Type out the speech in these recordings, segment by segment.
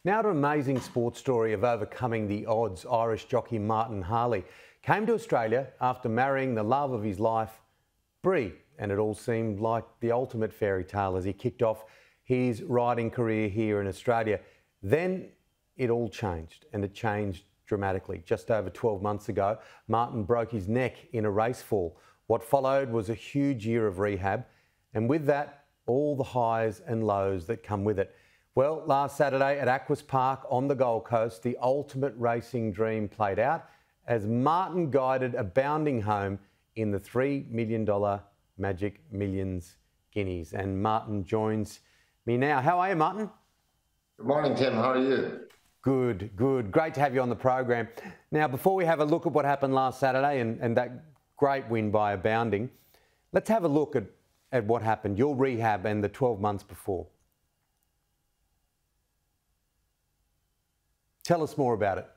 Now to an amazing sports story of overcoming the odds. Irish jockey Martin Harley came to Australia after marrying the love of his life, Brie, and it all seemed like the ultimate fairy tale as he kicked off his riding career here in Australia. Then it all changed, and it changed dramatically. Just over 12 months ago, Martin broke his neck in a race fall. What followed was a huge year of rehab, and with that, all the highs and lows that come with it. Well, last Saturday at Aquis Park on the Gold Coast, the ultimate racing dream played out as Martin guided Abounding home in the $3 million Magic Millions Guineas. And Martin joins me now. How are you, Martin? Good morning, Tim. How are you? Good, good. Great to have you on the program. Now, before we have a look at what happened last Saturday and that great win by Abounding, let's have a look at what happened, your rehab and the 12 months before. Tell us more about it.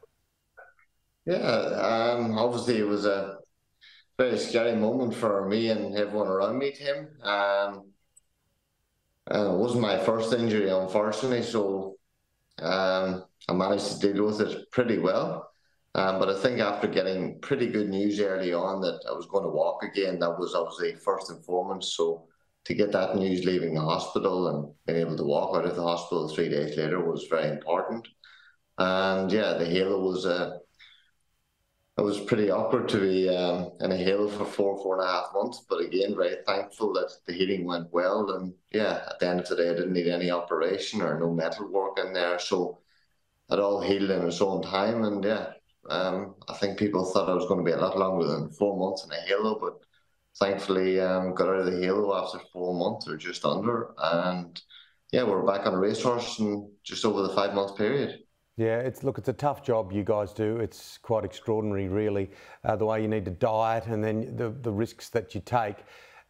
Yeah, obviously it was a very scary moment for me and everyone around me, Tim. It wasn't my first injury, unfortunately, so I managed to deal with it pretty well. But I think after getting pretty good news early on that I was going to walk again, that was obviously first and foremost. So to get that news leaving the hospital and being able to walk out of the hospital 3 days later was very important. And yeah, the halo was it was pretty awkward to be in a halo for 4.5 months. But again, very thankful that the healing went well. And yeah, at the end of the day, I didn't need any operation or no metal work in there. So it all healed in its own time. And yeah, I think people thought I was going to be a lot longer than 4 months in a halo, but thankfully got out of the halo after 4 months or just under. And yeah, we're back on a racehorse in just over the 5 month period. Yeah, it's a tough job you guys do. It's quite extraordinary, really, the way you need to diet and then the risks that you take.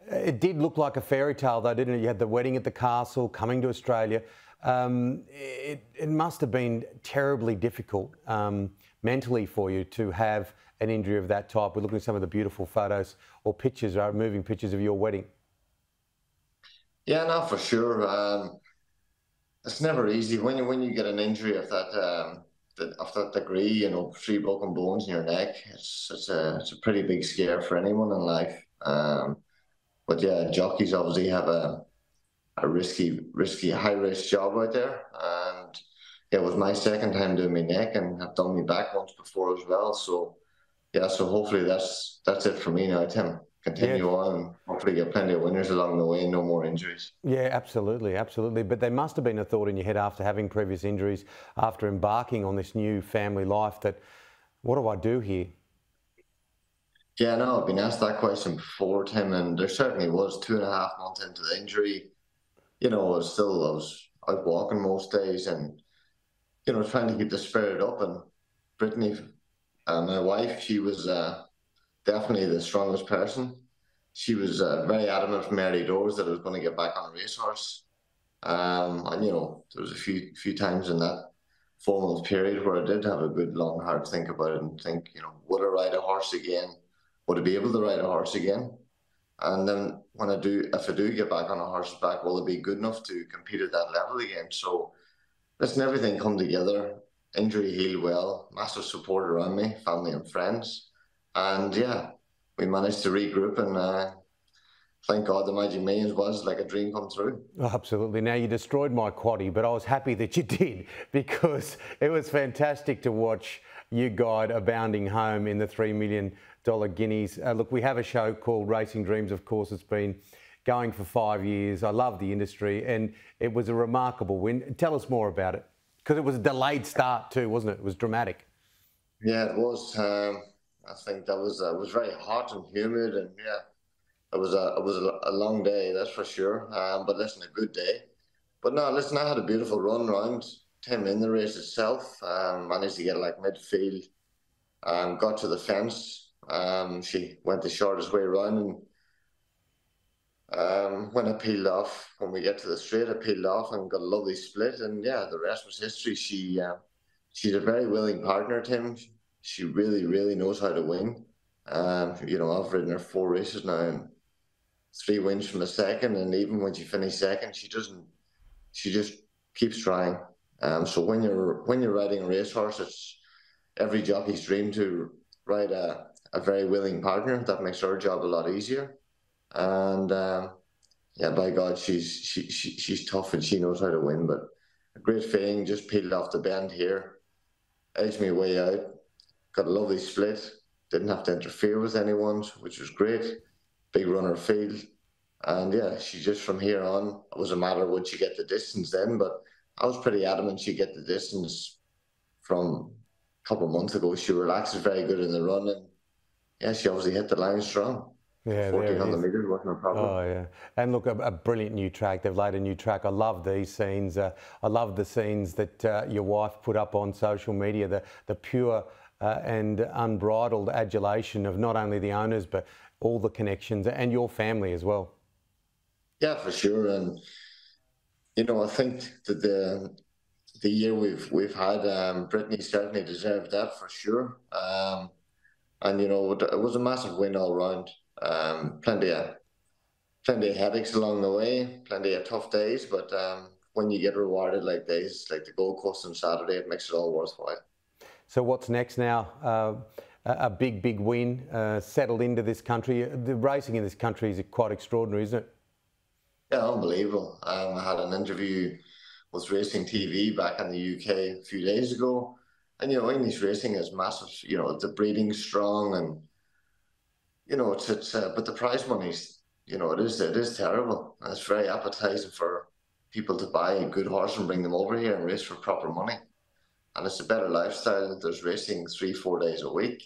It did look like a fairy tale, though, didn't it? You had the wedding at the castle, coming to Australia. It must have been terribly difficult mentally for you to have an injury of that type. We're looking at some of the beautiful photos or pictures, moving pictures of your wedding. Yeah, no, for sure. It's never easy when you get an injury of that degree. You know, 3 broken bones in your neck. It's a pretty big scare for anyone in life. But yeah, jockeys obviously have a risky, high risk job out there. And yeah, it was my second time doing my neck, and I've done my back once before as well. So yeah, so hopefully that's it for me now, Tim. Continue on and hopefully get plenty of winners along the way, no more injuries. Yeah, absolutely, absolutely. But there must have been a thought in your head after having previous injuries, after embarking on this new family life, that what do I do here? Yeah, no, I've been asked that question before, Tim, and there certainly was 2.5 months into the injury. You know, I was out walking most days and, you know, trying to keep the spirit up. And Brittany, my wife, she was definitely the strongest person. She was very adamant from early doors that I was going to get back on a racehorse. And, you know, there was a few times in that 4 month period where I did have a good long hard think about it and think, you know, would I ride a horse again? Would I be able to ride a horse again? And then if I do get back on a horse's back, will it be good enough to compete at that level again? So listen, everything come together. Injury healed well, massive support around me, family and friends. And yeah, we managed to regroup, and thank God the Magic Millions was like a dream come true. Oh, absolutely. Now, you destroyed my quaddie, but I was happy that you did, because it was fantastic to watch you guide Abounding home in the $3 million Guineas. Look, we have a show called Racing Dreams, of course. It's been going for 5 years. I love the industry, and it was a remarkable win. Tell us more about it, because it was a delayed start too, wasn't it? It was dramatic. Yeah, it was. I think that was it was very hot and humid, and yeah, it was a long day, that's for sure. But listen, a good day. But no, listen, I had a beautiful run around Tim in the race itself. Managed to get like midfield. Got to the fence. She went the shortest way around, and when I peeled off, when we get to the straight, I peeled off and got a lovely split. And yeah, the rest was history. She's a very willing partner, Tim. She really, really knows how to win. You know, I've ridden her 4 races now and 3 wins from a second. And even when she finished second, she just keeps trying. So when you're riding a racehorse, it's every jockey's dream to ride a very willing partner. That makes our job a lot easier. And yeah, by God, she's tough and she knows how to win. But a great feeling, just peeled off the bend here, edged me way out, got a lovely split, didn't have to interfere with anyone, which was great. Big runner field. And yeah, she just from here on, it was a matter of would she get the distance then, but I was pretty adamant she'd get the distance from a couple of months ago. She relaxes very good in the run, and yeah, she obviously hit the line strong. Yeah, there it 1400 is. metres wasn't a problem. Oh, yeah. And look, a brilliant new track. They've laid a new track. I love these scenes. I love the scenes that your wife put up on social media, the pure and unbridled adulation of not only the owners, but all the connections and your family as well. Yeah, for sure. And, I think that the year we've had, Brittany certainly deserved that for sure. And, it was a massive win all round. Plenty of headaches along the way, plenty of tough days, but when you get rewarded like days like the Gold Coast on Saturday, it makes it all worthwhile. So what's next now? A big win, settled into this country. The racing in this country is quite extraordinary, isn't it? Yeah, unbelievable. I had an interview with Racing TV back in the UK a few days ago, and English racing is massive. The breeding's strong, and but the prize money's it is terrible. And it's very appetizing for people to buy a good horse and bring them over here and race for proper money. And it's a better lifestyle. There's racing 3-4 days a week,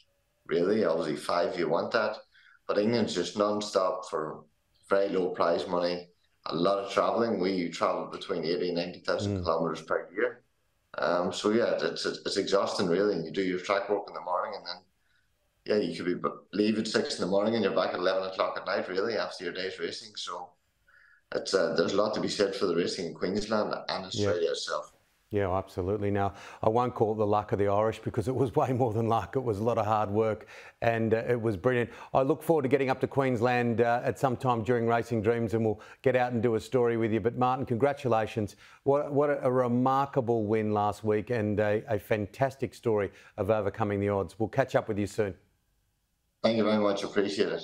really. Obviously 5 you want that, but England's just non-stop for very low prize money. A lot of travelling. We travel between 80 and 90,000 kilometres per year. So yeah, it's exhausting really. You do your track work in the morning, and then yeah, you could leave at 6 in the morning and you're back at 11 o'clock at night really after your day's racing. So it's there's a lot to be said for the racing in Queensland and Australia itself. Yeah, absolutely. Now, I won't call it the luck of the Irish because it was way more than luck. It was a lot of hard work and it was brilliant. I look forward to getting up to Queensland at some time during Racing Dreams, and we'll get out and do a story with you. But Martin, congratulations. What a remarkable win last week, and a fantastic story of overcoming the odds. We'll catch up with you soon. Thank you very much. Appreciate it.